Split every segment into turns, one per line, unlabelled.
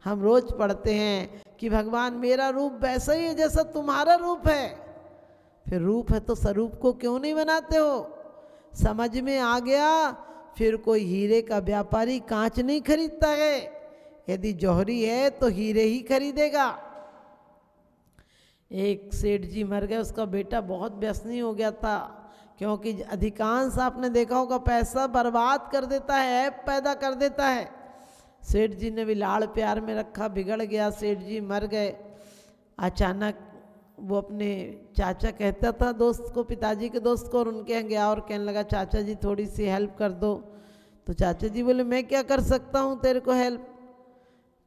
हम रोज पढ़ते हैं कि भगवान मेरा रूप वैसा ही है जैसा तुम्हारा रूप है। फिर रूप है तो स्वरूप को क्यों नहीं बनाते हो? समझ में आ गया। फिर कोई हीरे का व्यापारी कांच नहीं खरीदता है, यदि जौहरी है तो हीरे ही खरीदेगा। एक सेठ जी मर गए, उसका बेटा बहुत व्यसनी हो गया था, क्योंकि अधिकांश आपने देखा होगा पैसा बर्बाद कर देता है, ऐप पैदा कर देता है। सेठ जी ने भी लाड़ प्यार में रखा, बिगड़ गया, सेठ जी मर गए। अचानक वो अपने चाचा कहता था दोस्त को, पिताजी के दोस्त को, और उनके यहाँ गया और कहने लगा चाचा जी थोड़ी सी हेल्प कर दो। तो चाचा जी बोले मैं क्या कर सकता हूँ तेरे को हेल्प,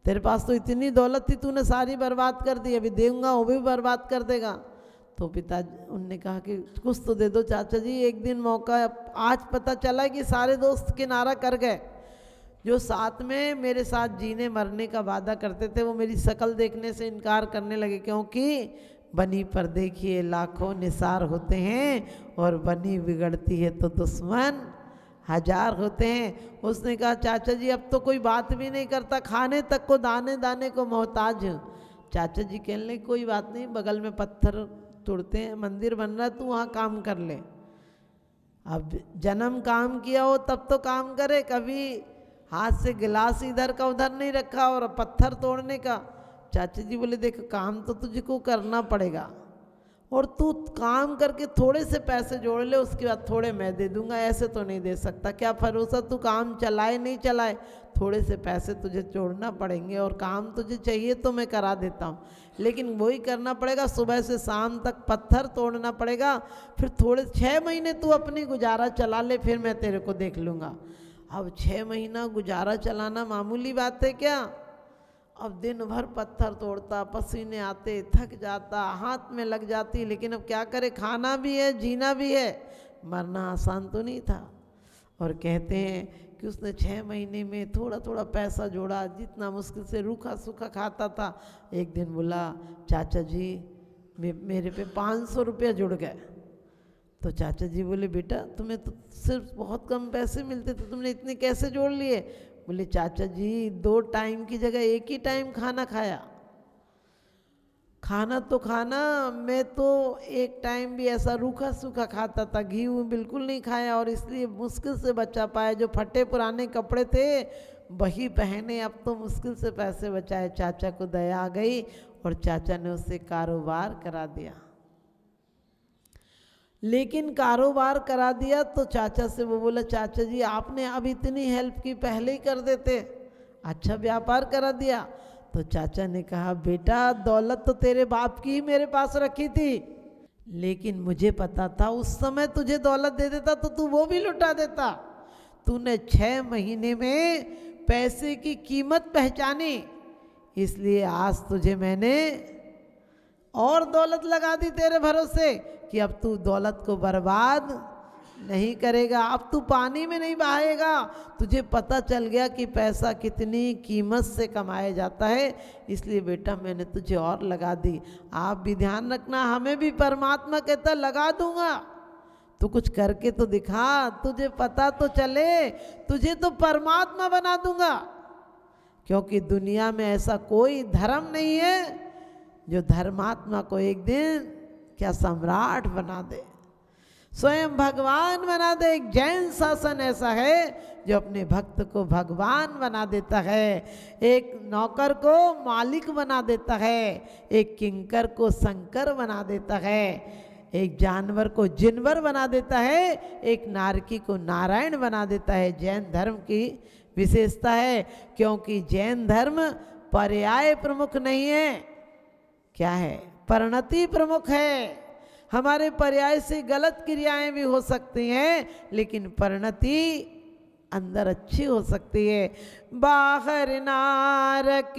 तेरे पास तो इतनी दौलत थी, तूने सारी बर्बाद कर दी, अभी दूंगा वो भी बर्बाद कर देगा। तो पिताजी उनने कहा कि कुछ तो दे दो चाचा जी, एक दिन मौका, आज पता चला कि सारे दोस्त किनारा कर गए। जो साथ में मेरे साथ जीने मरने का वादा करते थे वो मेरी शक्ल देखने से इनकार करने लगे, क्योंकि बनी पर देखिए लाखों निसार होते हैं और बनी बिगड़ती है तो दुश्मन हजार होते हैं। उसने कहा चाचा जी अब तो कोई बात भी नहीं करता, खाने तक को दाने दाने को मोहताज। चाचा जी कहने लगे कोई बात नहीं, बगल में पत्थर तोड़ते हैं, मंदिर बन रहा है, तू वहाँ काम कर ले। अब जन्म काम किया हो तब तो काम करे, कभी हाथ से गिलास इधर का उधर नहीं रखा और पत्थर तोड़ने का। चाचा जी बोले देख काम तो तुझको करना पड़ेगा, और तू काम करके थोड़े से पैसे जोड़ ले, उसके बाद थोड़े मैं दे दूंगा, ऐसे तो नहीं दे सकता। क्या भरोसा तू काम चलाए नहीं चलाए, थोड़े से पैसे तुझे जोड़ना पड़ेंगे, और काम तुझे चाहिए तो मैं करा देता हूँ, लेकिन वही करना पड़ेगा, सुबह से शाम तक पत्थर तोड़ना पड़ेगा। फिर थोड़े 6 महीने तू अपनी गुजारा चला ले, फिर मैं तेरे को देख लूँगा। अब 6 महीना गुजारा चलाना मामूली बात है क्या? अब दिन भर पत्थर तोड़ता, पसीने आते, थक जाता, हाथ में लग जाती, लेकिन अब क्या करे, खाना भी है जीना भी है, मरना आसान तो नहीं था। और कहते हैं कि उसने 6 महीने में थोड़ा थोड़ा पैसा जोड़ा, जितना मुश्किल से रूखा सूखा खाता था। एक दिन बोला चाचा जी मेरे पे 500 रुपया जुड़ गए। तो चाचा जी बोले बेटा तुम्हें तो सिर्फ बहुत कम पैसे मिलते थे, तुमने इतने कैसे जोड़ लिए? बोले चाचा जी 2 टाइम की जगह 1 ही टाइम खाना खाया। खाना तो खाना, मैं तो 1 टाइम भी ऐसा रूखा सूखा खाता था, घी बिल्कुल नहीं खाया, और इसलिए मुश्किल से बचा पाया। जो फटे पुराने कपड़े थे वही पहने, अब तो मुश्किल से पैसे बचाए। चाचा को दया आ गई और चाचा ने उससे कारोबार करा दिया। लेकिन कारोबार करा दिया तो चाचा से वो बोला चाचा जी आपने अब इतनी हेल्प की, पहले ही कर देते, अच्छा व्यापार करा दिया। तो चाचा ने कहा बेटा दौलत तो तेरे बाप की ही मेरे पास रखी थी, लेकिन मुझे पता था उस समय तुझे दौलत दे देता तो तू वो भी लुटा देता। तूने 6 महीने में पैसे की कीमत पहचानी, इसलिए आज तुझे मैंने और दौलत लगा दी तेरे भरोसे कि अब तू दौलत को बर्बाद नहीं करेगा, अब तू पानी में नहीं बहाएगा। तुझे पता चल गया कि पैसा कितनी कीमत से कमाया जाता है, इसलिए बेटा मैंने तुझे और लगा दी। आप भी ध्यान रखना, हमें भी परमात्मा कहता लगा दूंगा, तू कुछ करके तो दिखा, तुझे पता तो चले, तुझे तो परमात्मा बना दूंगा। क्योंकि दुनिया में ऐसा कोई धर्म नहीं है जो धर्मात्मा को एक दिन क्या सम्राट बना दे, स्वयं भगवान बना दे। एक जैन शासन ऐसा है जो अपने भक्त को भगवान बना देता है, एक नौकर को मालिक बना देता है, एक किंकर को शंकर बना देता है, एक जानवर को जिनवर बना देता है, एक नारकी को नारायण बना देता है। जैन धर्म की विशेषता है, क्योंकि जैन धर्म पर्याय प्रमुख नहीं है, क्या है, परिणति प्रमुख है। हमारे पर्याय से गलत क्रियाएं भी हो सकती हैं, लेकिन परिणति अंदर अच्छी हो सकती है। बाहर नारक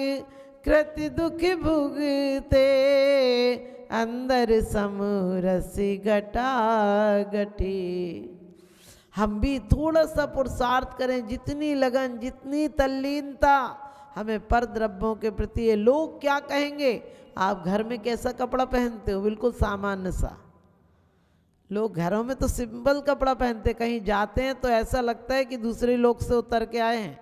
कृत दुख भुगते, अंदर समरसी घटा घटी। हम भी थोड़ा सा पुरुषार्थ करें, जितनी लगन जितनी तल्लीनता हमें पर द्रव्यों के प्रति है। लोग क्या कहेंगे, आप घर में कैसा कपड़ा पहनते हो, बिल्कुल सामान्य सा। लोग घरों में तो सिंपल कपड़ा पहनते, कहीं जाते हैं तो ऐसा लगता है कि दूसरे लोग से उतर के आए हैं।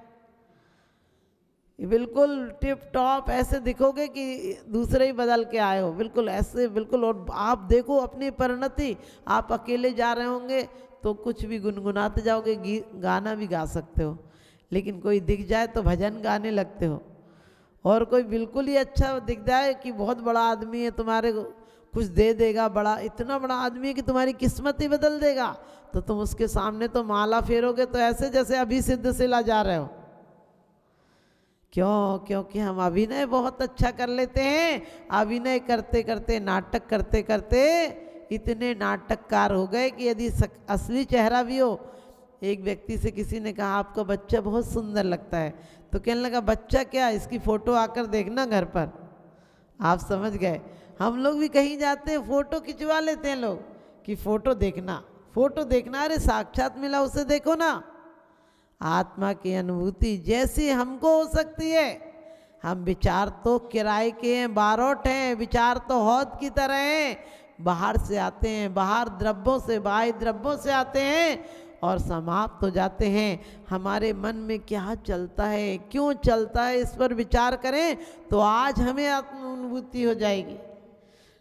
बिल्कुल टिप टॉप ऐसे दिखोगे कि दूसरे ही बदल के आए हो, बिल्कुल ऐसे बिल्कुल। और आप देखो अपनी परिणति, आप अकेले जा रहे होंगे तो कुछ भी गुनगुनाते जाओगे, गाना भी गा सकते हो, लेकिन कोई दिख जाए तो भजन गाने लगते हो। और कोई बिल्कुल ही अच्छा दिख जाए कि बहुत बड़ा आदमी है, तुम्हारे को कुछ दे देगा, बड़ा इतना बड़ा आदमी है कि तुम्हारी किस्मत ही बदल देगा, तो तुम उसके सामने तो माला फेरोगे तो ऐसे जैसे अभी सिद्ध सिला जा रहे हो। क्यों? क्योंकि हम अभिनय बहुत अच्छा कर लेते हैं। अभिनय करते करते, नाटक करते करते इतने नाटककार हो गए कि यदि असली चेहरा भी हो। एक व्यक्ति से किसी ने कहा आपका बच्चा बहुत सुंदर लगता है, तो कहने लगा बच्चा क्या, इसकी फ़ोटो आकर देखना घर पर। आप समझ गए। हम लोग भी कहीं जाते हैं फ़ोटो खिंचवा लेते हैं लोग कि फ़ोटो देखना, फ़ोटो देखना। अरे साक्षात मिला उसे देखो ना। आत्मा की अनुभूति जैसी हमको हो सकती है। हम विचार तो किराए के हैं, बारोट हैं, विचार तो हौद की तरह हैं, बाहर से आते हैं, बाहर द्रव्यों से, बाह्य द्रव्यों से आते हैं और समाप्त हो जाते हैं। हमारे मन में क्या चलता है, क्यों चलता है, इस पर विचार करें तो आज हमें आत्म अनुभूति हो जाएगी।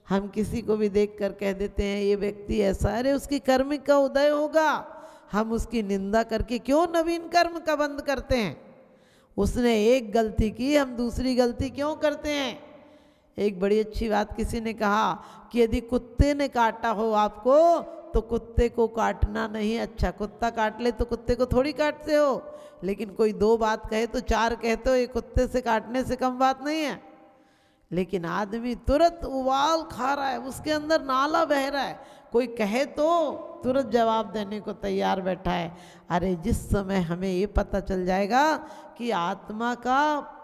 हम किसी को भी देखकर कह देते हैं ये व्यक्ति ऐसा, अरे उसकी कर्म का उदय होगा। हम उसकी निंदा करके क्यों नवीन कर्म का बंद करते हैं? उसने एक गलती की, हम दूसरी गलती क्यों करते हैं? एक बड़ी अच्छी बात किसी ने कहा कि यदि कुत्ते ने काटा हो आपको तो कुत्ते को काटना नहीं अच्छा। कुत्ता काट ले तो कुत्ते को थोड़ी काटते हो, लेकिन कोई दो बात कहे तो चार कहते हो, ये कुत्ते से काटने से कम बात नहीं है। लेकिन आदमी तुरंत उबाल खा रहा है, उसके अंदर नाला बह रहा है, कोई कहे तो तुरंत जवाब देने को तैयार बैठा है। अरे जिस समय हमें ये पता चल जाएगा कि आत्मा का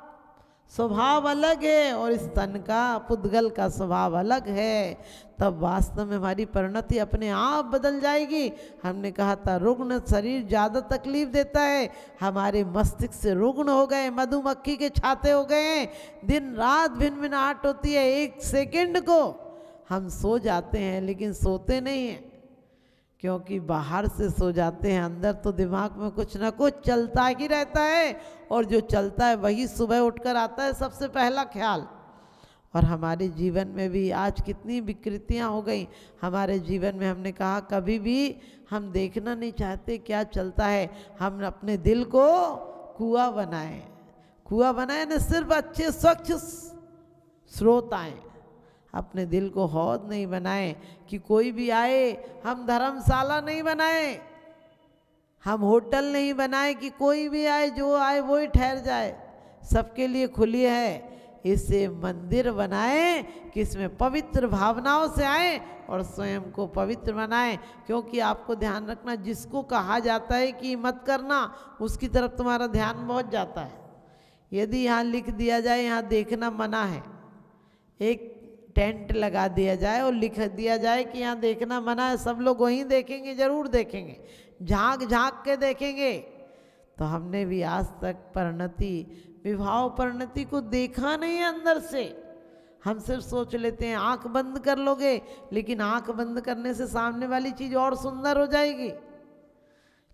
स्वभाव अलग है और इस तन का, पुद्गल का स्वभाव अलग है, तब वास्तव में हमारी परिणति अपने आप बदल जाएगी। हमने कहा था रुग्ण शरीर ज़्यादा तकलीफ देता है, हमारे मस्तिष्क से रुग्ण हो गए, मधुमक्खी के छाते हो गए हैं। दिन रात भिनभिनाहट होती है, एक सेकंड को हम सो जाते हैं लेकिन सोते नहीं हैं, क्योंकि बाहर से सो जाते हैं, अंदर तो दिमाग में कुछ ना कुछ चलता ही रहता है, और जो चलता है वही सुबह उठकर आता है सबसे पहला ख्याल। और हमारे जीवन में भी आज कितनी विकृतियां हो गई हमारे जीवन में। हमने कहा कभी भी हम देखना नहीं चाहते क्या चलता है, हम अपने दिल को कुआं बनाएं। कुआं बनाए ना, सिर्फ अच्छे स्वच्छ स्रोत आए, अपने दिल को हौद नहीं बनाए कि कोई भी आए। हम धर्मशाला नहीं बनाए, हम होटल नहीं बनाए कि कोई भी आए, जो आए वो ही ठहर जाए, सबके लिए खुली है। इसे मंदिर बनाएं कि इसमें पवित्र भावनाओं से आए और स्वयं को पवित्र बनाएं। क्योंकि आपको ध्यान रखना, जिसको कहा जाता है कि मत करना, उसकी तरफ तुम्हारा ध्यान बहुत जाता है। यदि यहाँ लिख दिया जाए यहाँ देखना मना है, एक टेंट लगा दिया जाए और लिख दिया जाए कि यहाँ देखना मना है, सब लोग वहीं देखेंगे, जरूर देखेंगे, झांक झांक के देखेंगे। तो हमने भी आज तक परिणति, विभाव परिणति को देखा नहीं है अंदर से। हम सिर्फ सोच लेते हैं आंख बंद कर लोगे, लेकिन आंख बंद करने से सामने वाली चीज़ और सुंदर हो जाएगी।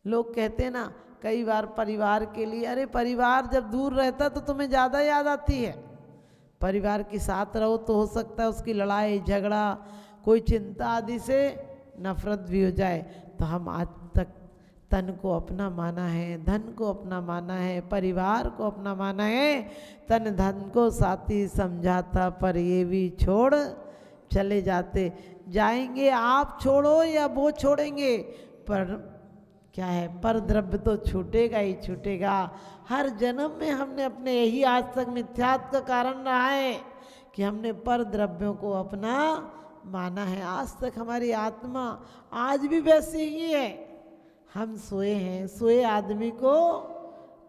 लोग कहते हैं ना कई बार परिवार के लिए, अरे परिवार जब दूर रहता तो तुम्हें ज़्यादा याद आती है, परिवार के साथ रहो तो हो सकता है उसकी लड़ाई झगड़ा, कोई चिंता आदि से नफरत भी हो जाए। तो हम आज तक तन को अपना माना है, धन को अपना माना है, परिवार को अपना माना है। तन धन को साथी समझा था, पर ये भी छोड़ चले जाते जाएंगे। आप छोड़ो या वो छोड़ेंगे, पर क्या है, पर द्रव्य तो छूटेगा ही छूटेगा। हर जन्म में हमने अपने, यही आज तक मिथ्यात्व का कारण रहा है कि हमने पर द्रव्यों को अपना माना है। आज तक हमारी आत्मा आज भी वैसी ही है। हम सोए हैं, सोए आदमी को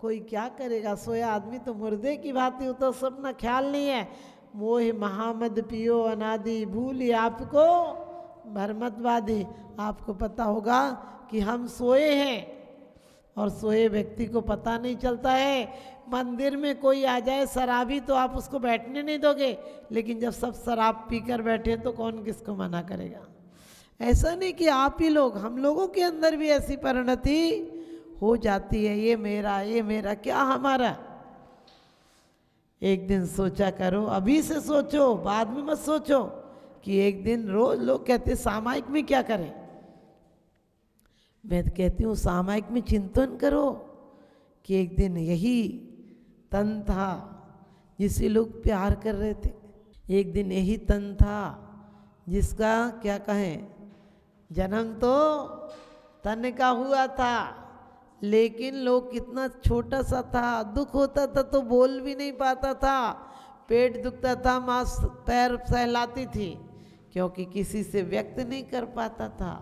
कोई क्या करेगा? सोया आदमी तो मुर्दे की भांति, हो तो सपना ख्याल नहीं है। मोह महामद पियो अनादि, भूल आपको भरमतवादी। आपको पता होगा कि हम सोए हैं और सोए व्यक्ति को पता नहीं चलता है। मंदिर में कोई आ जाए शराबी तो आप उसको बैठने नहीं दोगे, लेकिन जब सब शराब पीकर बैठे तो कौन किसको मना करेगा? ऐसा नहीं कि आप ही लोग, हम लोगों के अंदर भी ऐसी परिणति हो जाती है। ये मेरा, ये मेरा, क्या हमारा? एक दिन सोचा करो, अभी से सोचो, बाद में मत सोचो कि एक दिन। रोज लोग कहते सामायिक में क्या करें, मैं कहती हूँ सामायिक में चिंतन करो कि एक दिन यही तन था जिसे लोग प्यार कर रहे थे, एक दिन यही तन था जिसका क्या कहें जन्म तो तन का हुआ था, लेकिन लोग कितना छोटा सा था, दुख होता था तो बोल भी नहीं पाता था, पेट दुखता था माँ पैर सहलाती थी क्योंकि किसी से व्यक्त नहीं कर पाता था,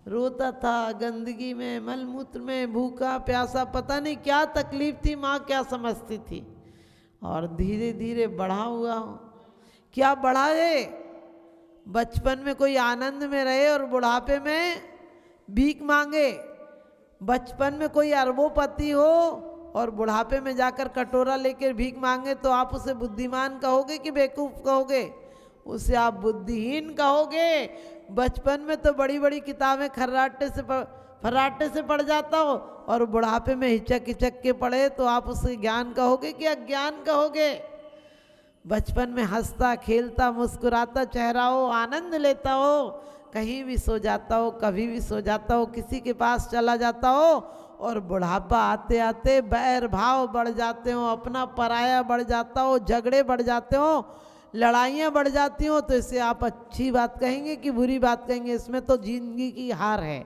रोता था गंदगी में, मलमूत्र में, भूखा प्यासा, पता नहीं क्या तकलीफ थी, माँ क्या समझती थी। और धीरे धीरे बढ़ा हुआ हूँ, क्या बढ़ा है, बचपन में कोई आनंद में रहे और बुढ़ापे में भीख मांगे, बचपन में कोई अरबोपति हो और बुढ़ापे में जाकर कटोरा लेकर भीख मांगे तो आप उसे बुद्धिमान कहोगे कि बेवकूफ़ कहोगे, उसे आप बुद्धिहीन कहोगे। बचपन में तो बड़ी बड़ी किताबें फर्राटे से पढ़ जाता हो और बुढ़ापे में हिचक हिचक के पढ़े तो आप उसे ज्ञान कहोगे कि अज्ञान कहोगे। बचपन में हंसता खेलता मुस्कुराता चेहरा हो, आनंद लेता हो, कहीं भी सो जाता हो, कभी भी सो जाता हो, किसी के पास चला जाता हो, और बुढ़ापा आते आते बैर भाव बढ़ जाते हो, अपना पराया बढ़ जाता हो, झगड़े बढ़ जाते हो, लड़ाइयाँ बढ़ जाती हो, तो इसे आप अच्छी बात कहेंगे कि बुरी बात कहेंगे, इसमें तो जिंदगी की हार है।